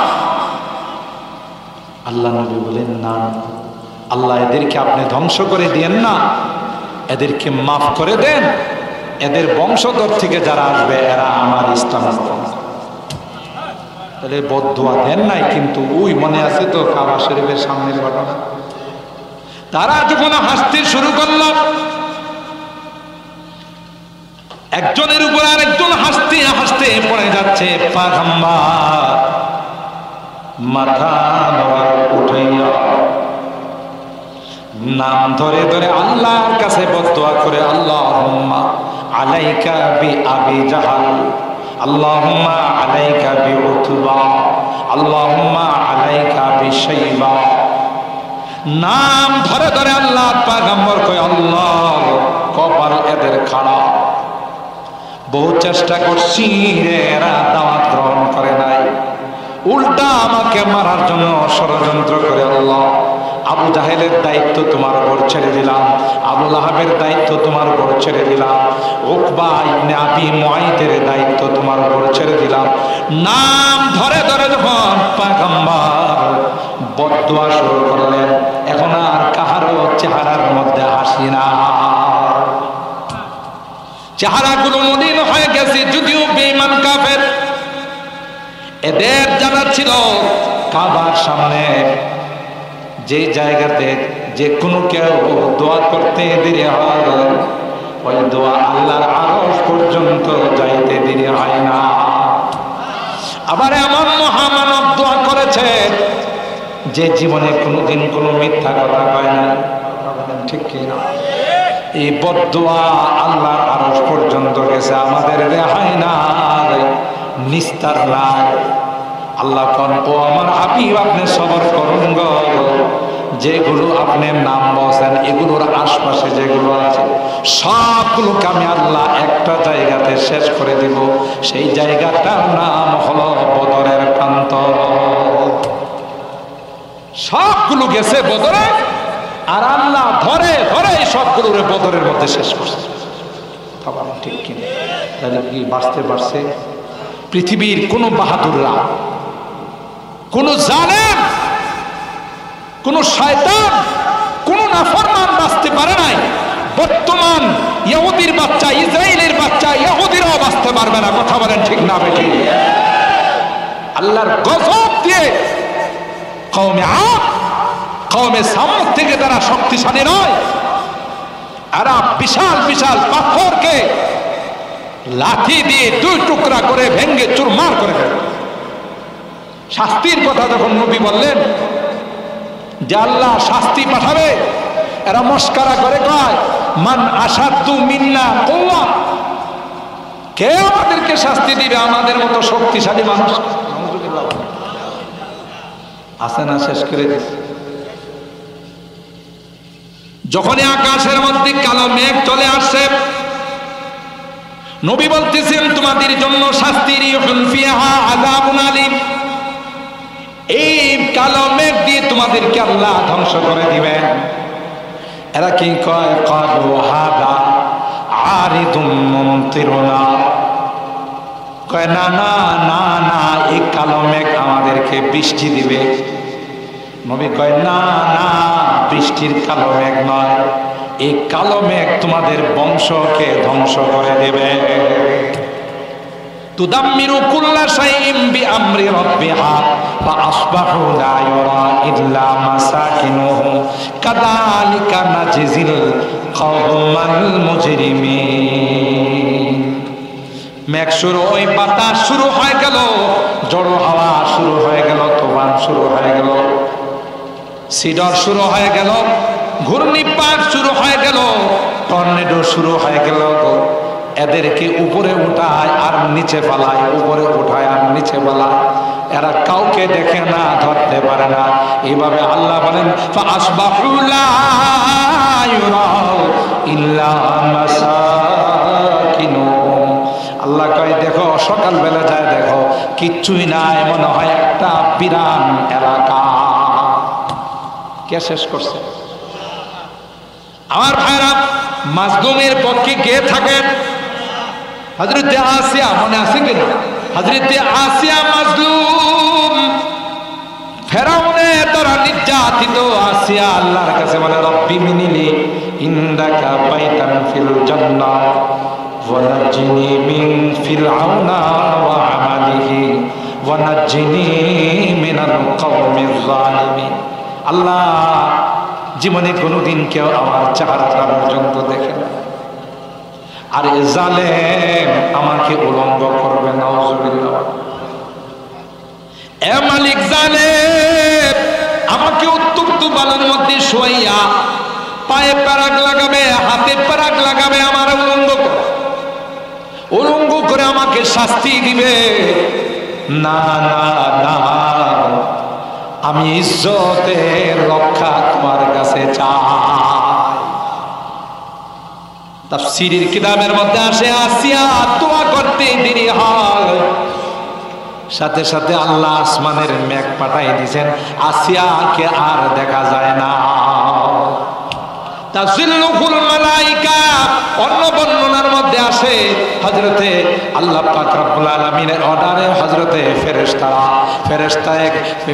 S1: আল্লাহ নবী বলেন না, আল্লাহ এদেরকে আপনি ধ্বংস করে দিয়েন না, এদেরকে মাফ করে দেন, এদের বংশধর থেকে যারা আসবে এরা আমার ইসলাম। তাহলে বদদুয়া দেন নাই, কিন্তু ওই মনে আছে তো কাবা শরীফের সামনের ঘটনা, তারা যখন হাসতে শুরু করল, একজনের উপর আরেকজন হাসতে হাসতে পড়ে যাচ্ছে, পয়গম্বর মাথা উঠাইয়া নাম ধরে ধরে আল্লাহর কাছে বদদুয়া করে, আল্লাহুম্মা আলাইকা বি আবি জাহাল, আল্লাহুম্মা আলাইকা বি উতবা, আল্লাহুম্মা আলাইকা বি শাইবা। নাম ধরে ধরে আল্লাহর পয়গম্বর কয় আল্লাহ কপাল এদের খারাপ, বহু চেষ্টা করছি এরা দাওয়াত গ্রহণ করে নাই, উল্টা আমাকে মারার জন্য ষড়যন্ত্র করে। আল্লাহ আবু জাহেলের দায়িত্ব তোমার উপর ছেড়ে দিলাম, আবু লাহাবের দায়িত্ব তোমার উপর ছেড়ে দিলাম, উকবা ইবনে আবি মুআইতের দায়িত্ব তোমার উপর ছেড়ে দিলাম। নাম ধরে ধরে যখন পয়গম্বর বদদুয়া শুরু করলেন, এখন আর কাহারও চেহারার মধ্যে হাসি না, চেহারাগুলো মলিন হয়ে গেছে। যদিও বেঈমান কাফের, এদের জানা ছিল কাবার সামনে যে জায়গাতে যে কোনো কেউ দোয়া করতে দেরি হয়, ওই দোয়া আল্লাহর আরশ পর্যন্ত যাইতে দেরি হয় না। আবার এমন মহামানব দোয়া করেছে যে জীবনে কোনোদিন কোনো মিথ্যা কথা কয় না, ঠিক কিনা? এই বদদুয়া আল্লাহর আরশ পর্যন্ত গেছে, আমাদের রেহাই নাই, নিস্তার নাই। আল্লাহ কোন ও আমার হাবিব আপনি সবর করুন গো, যেগুলো আপনি নাম বলছেন এগুলোর আশপাশে যেগুলো আছে সবগুলোকে আমি আল্লাহ একটা জায়গাতে শেষ করে দিব, সেই জায়গাটার নাম হলো বদরের প্রান্ত। সবগুলো গেছে বদরে, আর আল্লাহ ধরে ধরে সবগুলোরে বদরের মধ্যে শেষ করছে। ঠিক কিনা? তাহলে কি বাঁচতে পারছে? পৃথিবীর কোন বাহাদুররা, কোন জালেম, কোন শয়তান, কোন নাফরমান বাঁচতে পারে নাই। বর্তমান ইহুদির বাচ্চা, ইসরায়েলের বাচ্চা, ইহুদিরাও বাঁচতে পারবে না। কথা বলেন ঠিক না বেঠিক? আল্লাহর গজব দিয়ে কওমে আদ, কওমে সামুদ থেকে তারা শক্তিশালী নয়। এরা বিশাল বিশাল পাথরকে লাঠি দিয়ে দুই টুকরা করে ভেঙ্গে চুরমার করে ফেলে। শাস্তির কথা যখন নবী বললেন যে আল্লাহ শাস্তি পাঠাবে, এরা মস্কারা করে কয় মান আসাদু মিন্না কুওয়া, কে আমাদেরকে শাস্তি দিবে? আমাদের মতো শক্তিশালী মানুষ আছে না? শেষ করে দিচ্ছে। যখনই আকাশের মধ্যে কালো মেঘ চলে আসছে, নবী বলতেছেন তোমাদের জন্য শাস্তির ফিহা আযাবুন আলীম, এই কালো মেঘ দিয়ে তোমাদেরকে আল্লাহ ধ্বংস করে দিবেন। এরা কি কয় ক্বালু হাদা আরিদুম মুমতিরুনা, কয় না না না না, এই কালো মেঘ আমাদেরকে বৃষ্টি দিবে। নবী কয় না না, বৃষ্টির কালো মেঘ নয়, এই কালো মেঘ তোমাদের বংশকে ধ্বংস করে দেবে। তুদাম্মিরু কুল্লা শাইইন বিআমরি রাব্বিহা ফাআসবাহু লা ইউরা ইল্লা মাসাকিনুহুম কাযালিকা নাজিজিল কওমাল মুজরিমিন। মেঘ শুরু, ওই বাতাস শুরু হয়ে গেল, ঝড়ো হাওয়া শুরু হয়ে গেল, তুফান শুরু হয়ে গেল, সিডর শুরু হয়ে গেল, ঘূর্ণিপাক শুরু হয়ে গেল, টর্নেডো শুরু হয়ে গেল। এদেরকে উপরে উঠায় আর নিচে ফেলায়, উপরে উঠায় আর নিচে ফেলায়। এরা কাউকে দেখে না, ধরতে পারে না। এইভাবে আল্লাহ বলেন ফাআসবাহু লা ইউরা ইল্লা মাসাকিনুহুম। আল্লাহ কয় দেখো, সকালবেলা যায় দেখো কিচ্ছুই নাই, মনে হয় একটা বিরান এলাকা। কে শেষ করছে? আমার ভাইরা, মাজলুমের পক্ষে কে থাকেন? হযরতে আসিয়া, মনে আছে কিনা? হযরতে আসিয়া মাজলুম, ফেরাউনের দ্বারা নির্যাতিত আসিয়া আল্লাহর কাছে বলে রব্বি মিনিলি ইনদাকা বাইতান ফিল জান্নাহ ওয়া নাজ্জিনি মিন ফিরআউনা ওয়া আমালিহি ওয়া নাজ্জিনি মিনাল কওমিজ জালিমিন। আল্লাহ, জীবনে কোনোদিন কেউ আমার চেহারাটা পর্যন্ত দেখে না, আর এ জালেম আমাকে উলঙ্গ করবে। নাউজুবিল্লাহ। এ মালিক, জালেম আমাকে উত্তপ্ত বালুর মধ্যে শোয়াইয়া পায়ে প্যারাক লাগাবে, হাতে প্যারাক লাগাবে, আমার উলঙ্গ করে আমাকে শাস্তি দিবে। না না না, আমি ইজ্জতের রক্ষা তোমার কাছে চাই। তাফসীরের কিতাবের মধ্যে আসে আসিয়া দোয়া করতে দেরি হয়, সাথে সাথে আল্লাহ আসমানের মেঘ পাঠাই দিয়েছেন, আসিয়াকে আর দেখা যায় না। তাজিল্লুহুল মালাইকা, অন্য বর্ণনার মধ্যে আসে হযরতে আল্লাহ পাক রব্বুল আলামিনের অর্ডারে হযরতে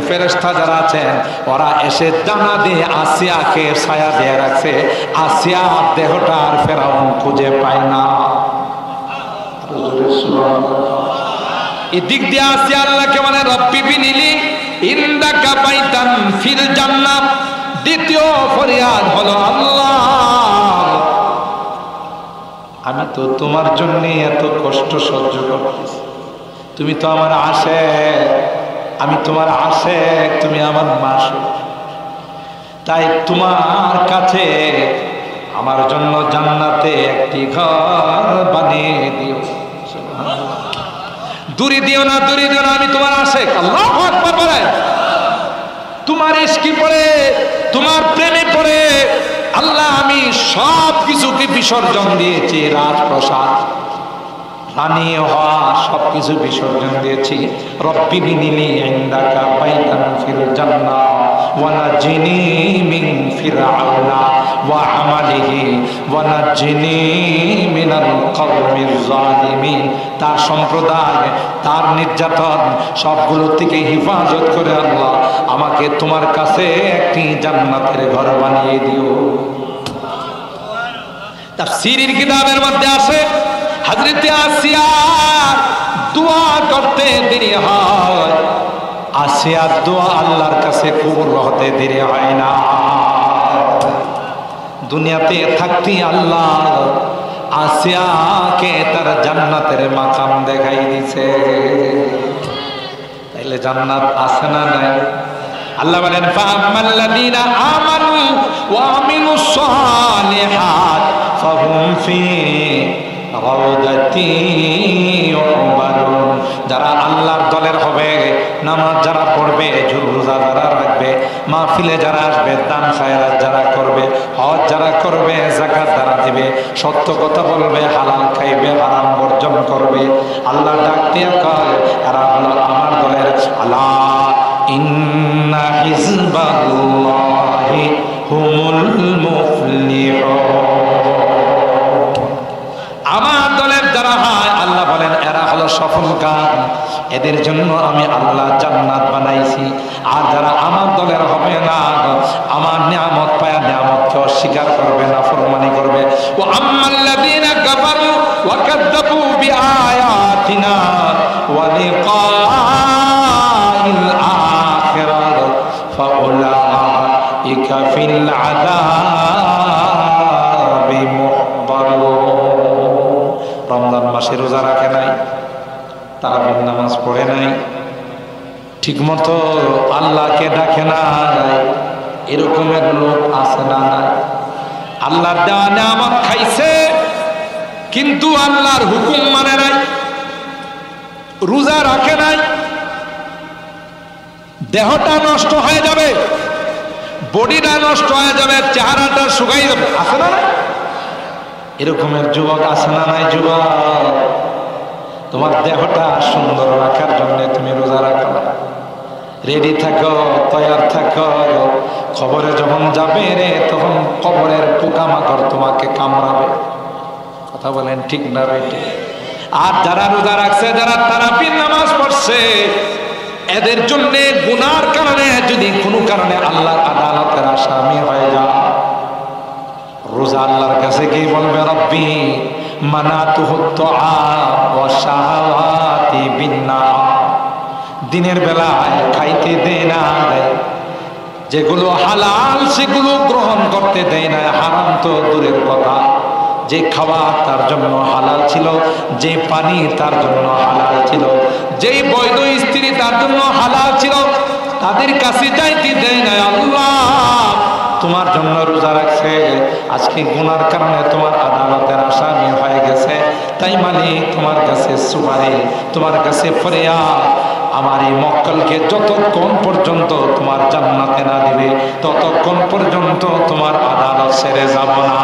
S1: ফেরেশতা যারা আছেন ওরা এসে দানা দিয়ে আসিয়াকে ছায়া দিয়ে রাখছে। আসিয়া দেহটা আর ফেরাউন খুঁজে পায় না। এদিক দিয়ে আসিয়া আল্লাহকে মানে রব্বি বিনিলি ইনদাকা বাইতান ফিল জান্নাহ। দ্বিতীয় ফরিয়াদ হলো আল্লাহ, আমি তো তোমার জন্য এত কষ্ট সহ্য করতেছি, তুমি তো আমার আশেক, আমি তোমার আশেক, তুমি আমার মাসুক, তাই তোমার কাছে আমার জন্য জান্নাতে একটি ঘর বানিয়ে দিও। দূরে দিও না, দূরে দিও না, আমি তোমার আশেক। আল্লাহু আকবার বলেন। তোমার ইশকি পড়ে, তোমার প্রেমে পড়ে আল্লাহ আমি সব কিছুকে বিসর্জন দিয়েছি, রাজপ্রসাদ, রানী হওয়া সবকিছু বিসর্জন দিয়েছি। রব্বি বিনিলি ইনদাকা বাইতান ফিল জান্নাহ ওয়া নাজ্জিনি মিন ফিরআউনা ওয়া আমালিহি ওয়া নাজ্জিনি মিনাল কওমিজ জালিমিন। তার সম্প্রদায়, তার নির্যাতন সবগুলো থেকে হেফাজত করে আল্লাহ আমাকে তোমার কাছে একটি জান্নাতের ঘর বানিয়ে দিও। তাফসীরের কিতাবের মধ্যে আছে হযরতে আসিয়া দোয়া করতে দেরি হয়,
S2: আসিয়ার দোয়া আল্লাহর কাছে কবুল হতে দেরি হয় না। দুনিয়াতে থাকতেই আল্লাহ আসিয়াকে তার জান্নাতের মাকাম দেখাই দিছে। তাইলে জান্নাত আছে না নাই? আল্লাহ বলেন ফাআম্মাল্লাযীনা আমানু ওয়া আমিলুস সালিহাত ফাহুম ফি রাউদাতি ইউহবারুন। যারা আল্লাহর দলের হবে, নামাজ যারা পড়বে, রোজা যারা রাখবে, মাহফিলে যারা আসবে, দান খায়রাত যারা করবে, হজ যারা করবে, যাকাত যারা দিবে, সত্য কথা বলবে, হালাল খাইবে, হারাম বর্জন করবে, আল্লাহ ডাক দিয়ে কয় এরা হলো আমার দলের। আলা ইন্না হিজবাল্লাহি হুমুল মুফলিহুন। আমার দলের যারা হয়, আল্লাহ বলেন এরা হলো সফলকাম, এদের জন্য আমি আল্লাহ জান্নাত বানাইছি। আর যারা আমার দলের হবে না, আমার নিয়ামত পায়া নিয়ামতকে অস্বীকার করবে, না ফরমানি করবে। ওয়া আম্মাল্লাযীনা কাফারু ওয়া কাযযাবু বিআয়াতিনা ওয়া লিকাইল আখিরাহ ফাউলাইকা ফিল আযাবি মুহদারুন। রমজান মাসে রোজা রাখে নাই, তারাবির নামাজ পড়ে নাই, ঠিক মতো আল্লাহকে ডাকে না, এরকমের লোক আছে না? আল্লাহর দেওয়া নিয়ামত খাইছে কিন্তু আল্লাহর হুকুম মানে নাই, রোজা রাখে নাই, দেহটা নষ্ট হয়ে যাবে, বডিটা নষ্ট হয়ে যাবে, চেহারাটা শুকাই যাবে, আছে না? এরকমের যুবক আছে না নাই? যুবক, তোমার দেহটা সুন্দর রাখার জন্য তুমি রোজা রাখো না, রেডি থাকো, তৈয়ার থাকো, খবরে যখন যাবে রে তখন কবরের পোকামাকড় তোমাকে কামড়াবে। কথা বলেন ঠিক না বেটি? আর যারা রোজা রাখছে, যারা তারাবির নামাজ পড়ছে, এদের জন্য গুনার কারণে যদি কোনো কারণে আল্লাহর আদালতের আসামি হয়ে যায়, রোজা আল্লাহর কাছে কি বলবে? রব্বি মানাতুহুত তুআম ওয়া শাহাওয়াতি বিন্নাহার। দিনের বেলায় খাইতে দেয় না, যেগুলো হালাল সেগুলো গ্রহণ করতে দেয় না, হারাম তো দূরের কথা। যে খাওয়া তার জন্য হালাল ছিল, যে পানি তার জন্য হালাল ছিল, যেই বৈধ স্ত্রী তার জন্য হালাল ছিল, তাদের কাছে যাইতে দেয় না। আল্লাহ তোমার জন্য রোজা রাখছে, আজকে গুনার কারণে তোমার আদালতের আসামি হয়ে গেছে, তাই মালিক তোমার কাছে সুপারিশ, তোমার কাছে ফরিয়াদ, আমার এই মক্কেলকে যতক্ষণ পর্যন্ত তোমার জান্নাতে না দিবে ততক্ষণ পর্যন্ত তোমার আদালত ছেড়ে যাব না।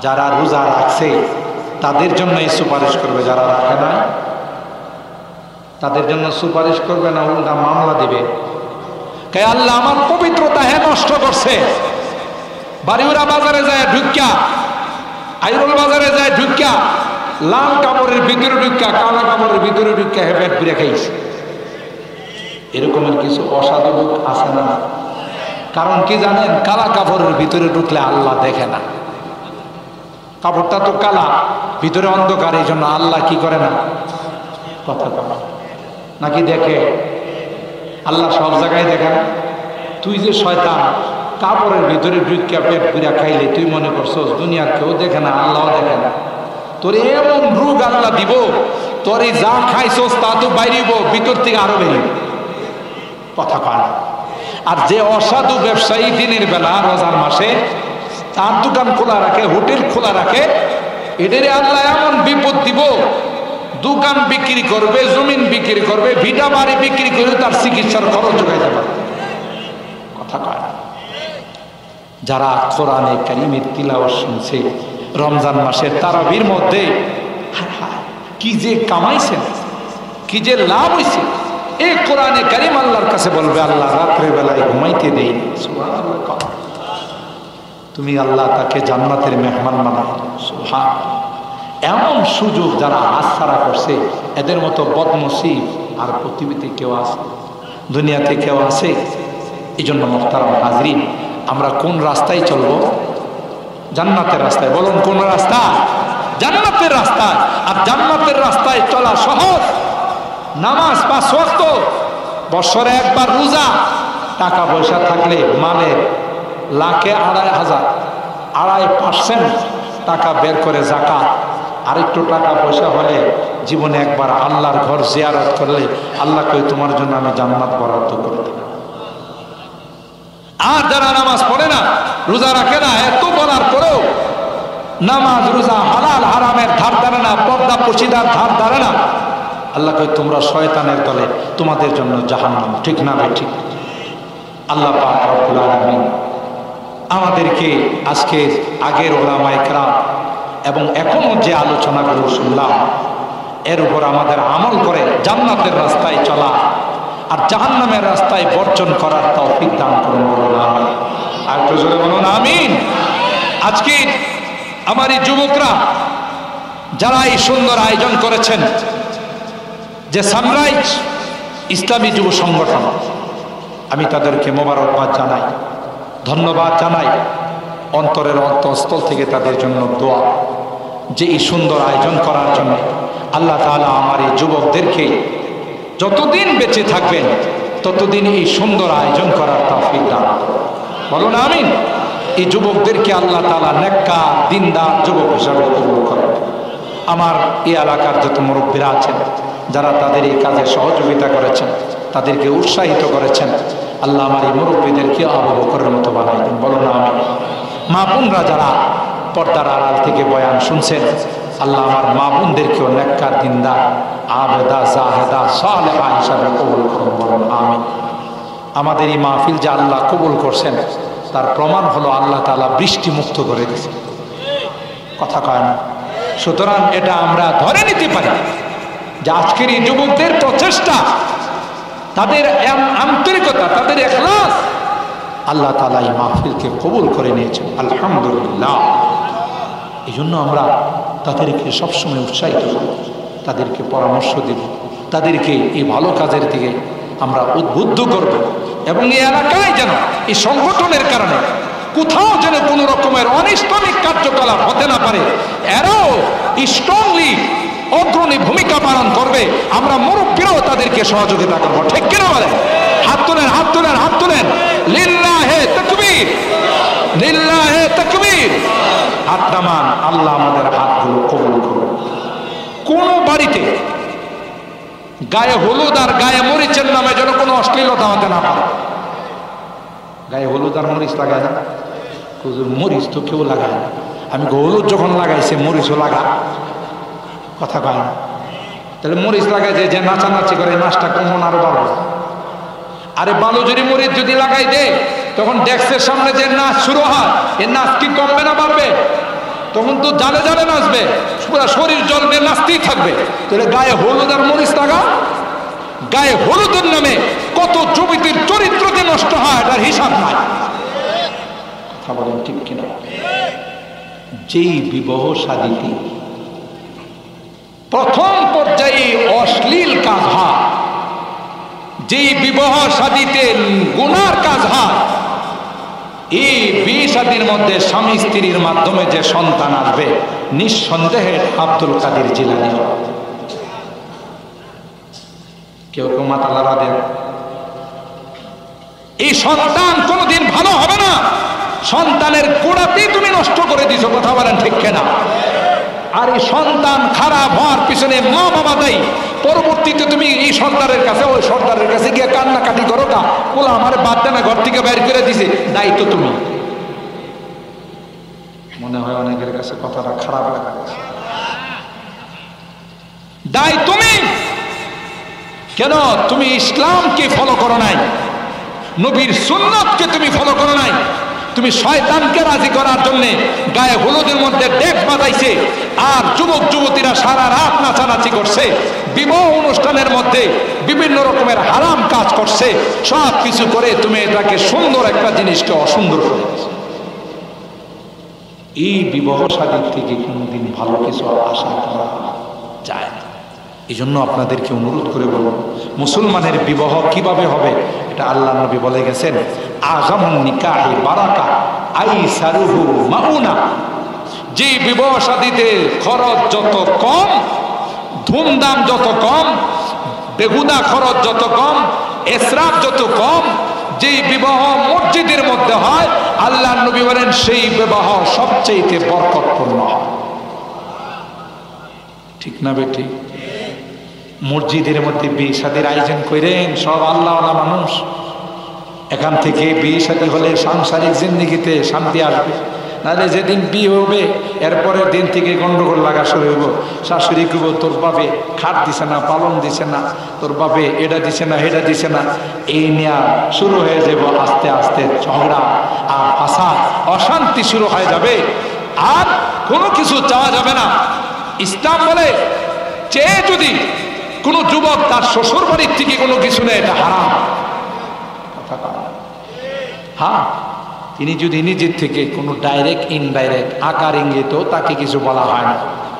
S2: যারা রোজা রাখছে তাদের জন্য এই সুপারিশ করবে, যারা রাখে না তাদের জন্য সুপারিশ করবে না, উল্টা মামলা দিবে। কে আল্লাহ আমার পবিত্রতা হে নষ্ট করছে, বাড়িউরা বাজারে যায় ঢুকিয়া, আইরুল বাজারে যায় ঢুকিয়া, লাল কাপড়ের ভিতরে ঢুকিয়া, কালা কাপড়ের ভিতরে ঢুকিয়া হে পেট পুড়ে খাইছে। এরকমের কিছু অসাধু লোক আছে না? কারণ কি জানেন? কালা কাপড়ের ভিতরে ঢুকলে আল্লাহ দেখে না, কাপড়টা তো কালা, ভিতরে অন্ধকার, এই জন্য আল্লাহ কি করে না? কথা কয় নাকি দেখে? আল্লাহ সব জায়গায় দেখেন। তুই যে শয়তান কাপড়ের ভিতরে ঢুকিয়া পেট পুড়া খাইলে তুই মনে করছস দুনিয়ার কেউ দেখে না, আল্লাহও দেখে না। তোর এমন রোগ আল্লাহ দিব, তোর এই যা খাইছস তা তো বাইরিব, ভিতর থেকে আরো বেরিব। কথা কয় না। আর যে অসাধু ব্যবসায়ী দিনের বেলা রোজার মাসে তার দোকান খোলা রাখে, হোটেল খোলা রাখে, এদের আল্লাহ এমন বিপদ দিব, দোকান বিক্রি করবে, জমিন বিক্রি করবে, ভিটা বাড়ি বিক্রি করে তার চিকিৎসার খরচ জোগাইতে পারবে। কথা কয় না। যারা কোরআনে কারিমের তিলাওয়াত শুনছে রমজান মাসের তারাবির মধ্যে, কি যে কামাইছেন, কি যে লাভ হয়েছে, এই কোরআনে কারিম আল্লাহর কাছে বলবে আল্লাহ রাত্রে বেলায় ঘুমাইতে দেই। তুমি আল্লাহ তাকে জান্নাতের মেহমান বানাও। সুবহানাল্লাহ। এমন সুযোগ যারা হাতছাড়া করছে, এদের মতো বদনসিব আর পৃথিবীতে কেউ আছে? দুনিয়াতে কেউ আছে? এই জন্য মুহতারাম হাজরিন, আমরা কোন রাস্তায় চলবো? জান্নাতের রাস্তায়। বলুন কোন রাস্তা? জান্নাতের রাস্তায়। আর জান্নাতের রাস্তায় চলা সহজ, নামাজ 5 ওয়াক্ত, বছরে একবার রোজা, টাকা পয়সা থাকলে মালের লাখে 2.5% টাকা বের করে যাকাত, আরেকটু টাকা পয়সা হলে জীবনে একবার আল্লাহর ঘর জিয়ারত করলে আল্লাহ কই তোমার জন্য আমি জান্নাত বরাদ্দ করে দেব। আর যারা নামাজ পড়ে না, রোজা রাখে না, এত বলার পরেও নামাজ রোজা হালাল হারামের ধার ধারে না, পর্দা পশিদার ধার ধারে না, আল্লাহ কই তোমরা শয়তানের দলে, তোমাদের জন্য জাহান্নাম। ঠিক না ভাই? ঠিক। আল্লাহ পাক রব্বুল আলামিন আমাদেরকে আজকে আগের ওলামায়ে কেরাম এবং এখনো যে আলোচনাগুলো শুনলাম এর উপর আমাদের আমল করে জান্নাতের রাস্তায় চলা আর জাহান্নামের রাস্তায় বর্জন করার তৌফিক দান করুন। বলুন আমিন। আর একটু জোরে বলুন আমিন। আজকে আমার এই যুবকরা যারা এই সুন্দর আয়োজন করেছেন, যে সানরাইজ ইসলামী যুব সংগঠন, আমি তাদেরকে মোবারকবাদ জানাই, ধন্যবাদ জানাই, অন্তরের অন্তঃস্থল থেকে তাদের জন্য দোয়া, যে এই সুন্দর আয়োজন করার জন্য আল্লাহ তাআলা আমার এই যুবকদেরকে যতদিন বেঁচে থাকবেন ততদিন এই সুন্দর আয়োজন করার তৌফিক দান করুন। বলুন আমিন। এই যুবকদেরকে আল্লাহ তাআলা নেককার দিনদার যুবক হিসাবে কবুল করেন। আমার এই এলাকার যত মুরব্বীরা আছেন যারা তাদের এই কাজে সহযোগিতা করেছেন, তাদেরকে উৎসাহিত করেছেন, আল্লাহ আমার এই মুরব্বীদেরকে আবু বকরের মতো বানাই দিন। বলুন আমিন। মা বোনরা যারা পর্দার আড়াল থেকে বয়ান শুনছেন, আল্লাহ আমার মা বোনদেরকেও নেককার দিনদার আবেদা জাহেদা সালেহা হিসাবে কবুল করুন। বলুন আমিন। আমাদের এই মাহফিল যে আল্লাহ কবুল করছেন তার প্রমাণ হলো আল্লাহ তাআলা বৃষ্টি মুক্ত করে দিয়েছেন। কথা কয় না? সুতরাং এটা আমরা ধরে নিতে পারি যে আজকের এই যুবকদের প্রচেষ্টা, তাদের আন্তরিকতা, তাদের ইখলাস, আল্লাহ তাআলা এই মাহফিলকে কবুল করে নিয়েছেন। আলহামদুলিল্লাহ। এই জন্য আমরা তাদেরকে সবসময় উৎসাহিত করব, তাদেরকে পরামর্শ দিব, তাদেরকে এই ভালো কাজের দিকে আমরা উদ্বুদ্ধ করব এবং এই এলাকায় যেন এই সংগঠনের কারণে কোথাও যেন কোনো রকমের অনিষ্টমিক কার্যকলাপ হতে না পারে, এরাও স্ট্রংলি অগ্রণী ভূমিকা পালন করবে। আমরা মুরব্বীরাও তাদেরকে সহযোগিতা করব। ঠিক কিনা বলেন? হাত তোলেন, হাত তোলেন, হাত তোলেন। লিল্লাহে তাকবীর, লিল্লাহে তাকবীর। হাত নামান। আল্লাহ আমাদের হাতগুলো কবুল করুন। কোন বাড়িতে গায়ে হলুদ আর গায়ে মরিচের নামে যেন কোনো অশ্লীলতা হতে না পারে। গায়ে হলুদ আর মরিচ লাগায় না? মরিচ তো কেউ লাগায় না। আমি হলুদ যখন লাগাইছে মরিচও লাগা। কথা কয় না? তাহলে মরিচ লাগাইছে, যে নাচানাচি করে নাচটা কমন আরো বাড়বে। আরে বালুজুরি মরিচ যদি লাগাই দে তখন ডেস্কের সামনে যে নাচ শুরু হয়, এ নাচ কি কমবে না বাড়বে? তখন তো জালে জালে নাচবে, পুরো শরীর জ্বলবে, নাচতেই থাকবে। তাহলে গায়ে হলুদ আর মরিচ লাগা। গায়ে হলুদের নামে কত যুবতীর চরিত্র যে নষ্ট হয় এটার হিসাব নাই। কথা বলেন ঠিক কিনা? যেই বিবাহ শাদীতে প্রথম পর্যায়ে অশ্লীল কাজ হয়, যেই বিবাহ শাদীতে গুনার কাজ হয়, এই বিয়ে শাদীর মধ্যে স্বামী স্ত্রীর মাধ্যমে যে সন্তান আসবে নিঃসন্দেহে আব্দুল কাদের জিলানী। কেউ কেউ মাথা লড়া দেন। এই সন্তান কোনোদিন ভালো হবে না। সন্তানের গোড়াতেই তুমি নষ্ট করে দিছো। কথা বলেন ঠিক কিনা? আর এই সন্তান খারাপ হওয়ার পিছনে মা বাবা দায়ী। পরবর্তীতে তুমি এই সন্তানের কাছে, ওই সন্তানের কাছে গিয়ে কান্নাকাটি করো, কা বলো আমার বাদ দে না, ঘর থেকে বাইর করে দিছে, দায়িত্ব তুমি। মনে হয় অনেকের কাছে কথাটা খারাপ লাগা, দায়ী তুমি। কেন? তুমি ইসলামকে ফলো করো নাই, নবীর সুন্নাতকে তুমি ফলো করো নাই। তুমি শয়তানকে রাজি করার জন্য গায়ে হলুদের মধ্যে ডেক বাজাইছে, আর যুবক যুবতীরা সারা রাত নাচানাচি করছে, বিবাহ অনুষ্ঠানের মধ্যে বিভিন্ন রকমের হারাম কাজ করছে। সব কিছু করে তুমি এটাকে সুন্দর একটা জিনিসকে অসুন্দর করে দিচ্ছ। এই বিবাহ শাদীর থেকে কোনোদিন ভালো কিছু আশা করা যায় না। এই জন্য আপনাদেরকে অনুরোধ করে বলুন, মুসলমানের বিবাহ কিভাবে হবে এটা আল্লাহ নবী বলে গেছেন, আযামুন নিকাহি বারাকা আইসারুহু মাউনা। যে বিবাহ শাদীতে খরচ যত কম, ধুমধাম যত কম,
S1: বেহুদা খরচ যত কম, ইসরাফ যত কম, যেই বিবাহ মসজিদের মধ্যে হয় আল্লাহ নবী বলেন সেই বিবাহ সবচেয়ে বরকতপূর্ণ হয়। ঠিক না বেটি? মসজিদের মধ্যে বিয়ে শাদীর আয়োজন করেন সব আল্লাহওয়ালা মানুষ, এখান থেকে বিয়ে শাদী হলে সাংসারিক জিন্দেগিতে শান্তি আসবে। নাহলে যেদিন বিয়ে হবে এরপরের দিন থেকে গন্ডগোল লাগা শুরু হইব। শাশুড়ি কইব তোর বাপে খাট দিছে না, পালন দিছে না, তোর বাপে এটা দিছে না, এটা দিছে না, এই নিয়ে শুরু হয়ে যাব আস্তে আস্তে ঝগড়া আর ফাসাদ, অশান্তি শুরু হয়ে যাবে। আর কোনো কিছু চাওয়া যাবে না। ইসলাম বলে চেয়ে যদি কোনো যুবক তার শ্বশুর বাড়ির থেকে কোনো কিছু নেয় এটা হারাম। হ্যাঁ, তিনি যদি নিজের থেকে কোনো ডাইরেক্ট ইনডাইরেক্ট আকার ইঙ্গিতেও তাকে কিছু বলা হয় না।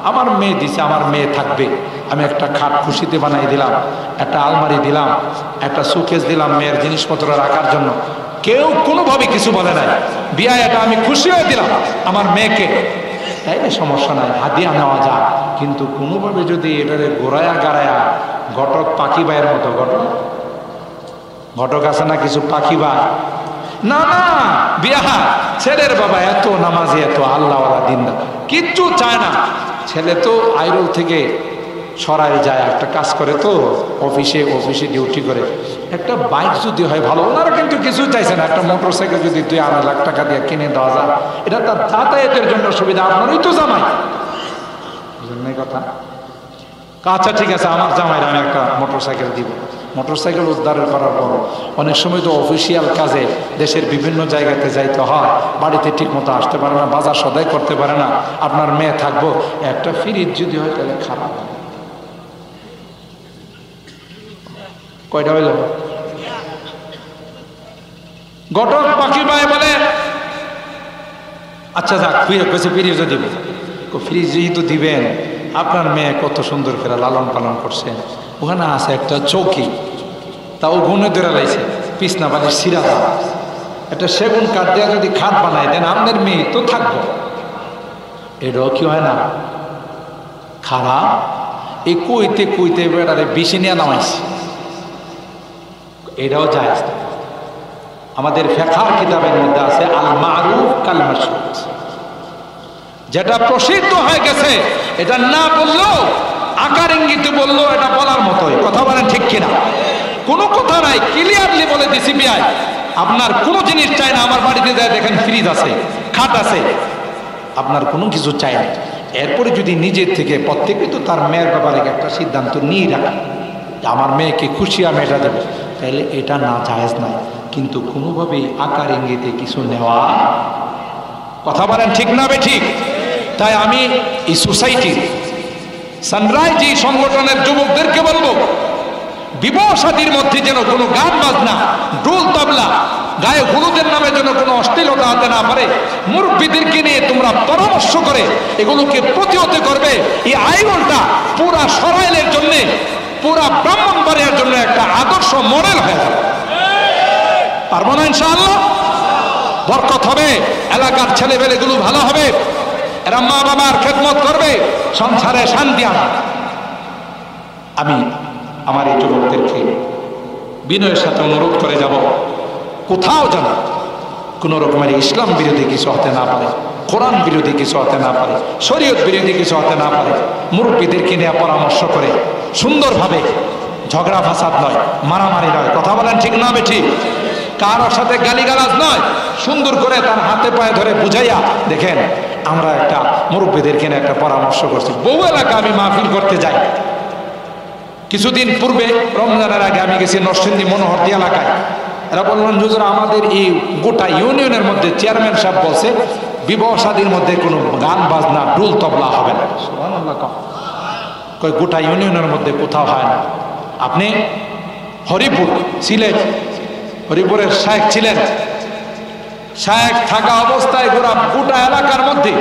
S1: আমার মেয়ে দিছে, আমার মেয়ে থাকবে, আমি একটা খাট খুশিতে বানাই দিলাম, একটা আলমারি দিলাম, একটা সুকেস দিলাম মেয়ের জিনিসপত্র রাখার জন্য, কেউ কোনোভাবে কিছু বলে নাই। বিয়ায় এটা আমি খুশি হয়ে দিলাম আমার মেয়েকে, তাইলে সমস্যা নাই, হাদিয়া নেওয়া যায়। কিন্তু কোনোভাবে যদি এটারে গোড়ায়া গাড়ায়া ঘটক পাখি ভাইয়ের মতো, ঘটক আছে না কিছু পাখি ভাই, না না বিয়া ছেলের বাবা এত নামাজি, এত আল্লাহওয়ালা দিনদার, কিচ্ছু চায় না। ছেলে তো আইরল থেকে সরাই যায়, একটা কাজ করে তো অফিসে ডিউটি করে, একটা বাইক যদি হয় ভালো। ওনারা কিন্তু কিছু চাইছে না, একটা মোটর সাইকেল যদি 2-2.5 লাখ টাকা দিয়ে কিনে দেওয়া যায়, এটা তার যাতায়াতের জন্য সুবিধা। আপনারই তো জামাই, বুঝলেন কথা? আচ্ছা ঠিক আছে, আমার জামাইরা আমি একটা মোটর সাইকেল দিব। মোটর সাইকেল উদ্ধার করার পর অনেক সময় তো অফিসিয়াল কাজে দেশের বিভিন্ন জায়গাতে যাইতে হয়, বাড়িতে ঠিক মতো আসতে পারে না, বাজার সদাই করতে পারে না। আপনার মেয়ে থাকবো, একটা ফ্রিজ যদি হয় তাহলে খারাপ। কয়টা হয়ে যাবে? ঘটক পাখি ভাই বলে আচ্ছা যাক, ফ্রিজও দিব। ফ্রিজ যেহেতু দিবেন, আপনার মেয়ে কত সুন্দর করে লালন পালন করছেন, ওখানে আছে একটা চৌকি, তাও গুনে ধরে লাইছে, পিছনা বালির সিরা দাও, একটা সেগুন কাঠ দিয়ে যদি খাট বানাই দেন আপনার মেয়ে তো থাকবো। এটাও কি হয় না খারাপ? এই কইতে বেড়ারে বেশি নিয়ে নামাইছে, এটাও যায়। আমাদের ফিকহের কিতাবের মধ্যে আছে আল মারুফ কাল মাশরুত, যেটা প্রসিদ্ধ হয়ে গেছে এটা না বললেও আকার ইঙ্গিতে বললো এটা বলার মতোই। কথা বলেন ঠিক কিনা? কোনো কথা নাই, ক্লিয়ারলি বলে দিছি বিয়াই আপনার কোনো জিনিস চাই না, আমার বাড়িতে যায় দেখেন ফ্রিজ আছে, খাট আছে, আপনার কোনো কিছু চাই না। এরপরে যদি নিজের থেকে প্রত্যেকে তো তার মেয়ের ব্যাপারে একটা সিদ্ধান্ত নিয়ে রাখা, আমার মেয়েকে খুশি আমি এটা দেবো, তাহলে এটা না জায়েজ নাই। কিন্তু কোনোভাবেই আকার ইঙ্গিতে কিছু নেওয়া, কথা বলেন ঠিক না বে ঠিক? তাই আমি এই সোসাইটির সানরাইজ এই সংগঠনের যুবকদেরকে বলবো, বিবাহ শাদীর মধ্যে যেন কোনো গান বাজনা, ঢোল তবলা, গায়ে হলুদের নামে যেন কোনো অশ্লীলতা হতে না পারে। মুরব্বীদেরকে নিয়ে তোমরা পরামর্শ করে এগুলোকে প্রতিহত করবে। এই আয়োজনটা পুরা সরাইলের জন্য, পুরা ব্রাহ্মণবাড়িয়ার জন্য একটা আদর্শ মডেল হয়ে যাবে। পারবো না ইনশাআল্লাহ? বরকত হবে, এলাকার ছেলেবেলেগুলো ভালো হবে, এরা মা বাবার খেদমত করবে, সংসারে শান্তি আনবে। আমি আমার এই যুবকদেরকে বিনয়ের সাথে অনুরোধ করে যাব, কোথাও যেন কোনো রকমের ইসলাম বিরোধী কিছু হতে না পারে, কোরআন বিরোধী কিছু হতে না পারে, শরীয়ত বিরোধী কিছু হতে না পারে। মুরব্বীদেরকে নিয়ে পরামর্শ করে সুন্দরভাবে, ঝগড়া ফাসাদ নয়, মারামারি নয়, কথা বলেন ঠিক না বে ঠিক? কারোর সাথে গালিগালাজ নয়, সুন্দর করে তার হাতে পায়ে ধরে বুঝাইয়া, দেখেন আমরা একটা মুরব্বীদেরকে নিয়ে একটা পরামর্শ করছি। বহু এলাকা আমি মাহফিল করতে যাই, কিছুদিন পূর্বে রমজানের আগে আমি গেছি নরসিংদী মনোহরদী এলাকায়। এরা বললেন হুজুর আমাদের এই গোটা ইউনিয়নের মধ্যে চেয়ারম্যান সাহেব বলছে বিবাহ শাদীর মধ্যে কোনো গান বাজনা ঢোল তবলা হবে না। সুবহানাল্লাহ। কই গোটা ইউনিয়নের মধ্যে কোথাও হয় না। আপনি হরিপুর সিলেট, হরিপুরের শায়েখ ছিলেন, শায়েখ থাকা অবস্থায় গোটা এলাকার মধ্যে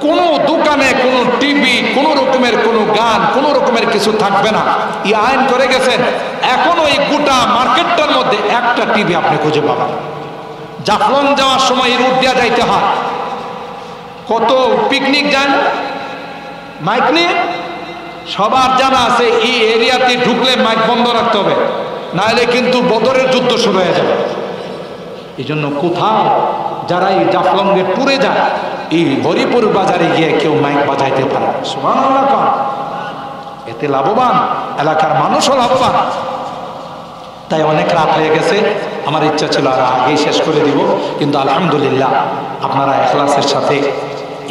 S1: কোনো দোকানে কোনো টিভি, কোনো রকমের কোনো গান, কোনো রকমের কিছু থাকবে না, এই আইন করে গেছেন। এখনো এই গোটা মার্কেটটার মধ্যে একটা টিভি আপনি খুঁজে পাবেন। জাফলং যাওয়ার সময় এই রুট দিয়া যাইতে হয়, কত পিকনিক যায় না মাইক নিয়ে, সবার জানা আছে এই এরিয়াতে ঢুকলে মাইক
S2: বন্ধ রাখতে হবে, নাহলে কিন্তু বদরের যুদ্ধ শুরু হয়ে যাবে। এই জন্য কোথাও যারা এই জাফলঙ্গে টুরে যায়, এই হরিপুর বাজারে গিয়ে কেউ মাইক বাজাইতে পারে, সুবহানাল্লাহ, এতে লাভবান, এলাকার মানুষও লাভবান। তাই অনেক রাত হয়ে গেছে, আমার ইচ্ছা ছিল আর আগেই শেষ করে দিব, কিন্তু আলহামদুলিল্লাহ আপনারা ইখলাসের সাথে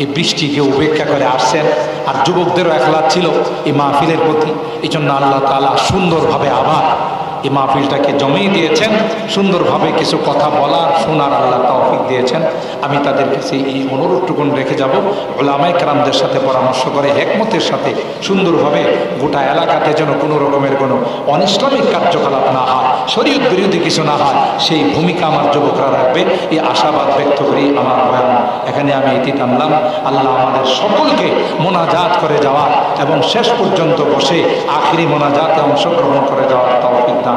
S2: এই বৃষ্টিকে উপেক্ষা করে আসছেন, আর যুবকদেরও ইখলাস ছিল এই মাহফিলের প্রতি। এই জন্য আল্লাহ তাআলা সুন্দরভাবে আবার এই মাহফিলটাকে জমিয়ে দিয়েছেন, সুন্দরভাবে কিছু কথা বলার শোনার আল্লাহ তৌফিক দিয়েছেন। আমি তাদের কাছে এই অনুরোধটুকুন রেখে যাব, উলামায়ে কেরামদের সাথে পরামর্শ করে হেকমতের সাথে সুন্দরভাবে গোটা এলাকাতে যেন কোনো রকমের কোনো অনিসলামিক কার্যকলাপ না হয়, শরীয়ত বিরোধী কিছু না হয়, সেই ভূমিকা আমার যুবকরা রাখবে, এই আশাবাদ ব্যক্ত করি আমার বয়ান এখানে আমি ইতি টানলাম। আল্লাহ আমাদের সকলকে মোনাজাত করে যাওয়ার এবং শেষ পর্যন্ত বসে আখিরি মোনাজাতে অংশগ্রহণ করে যাওয়ার তৌফিক দান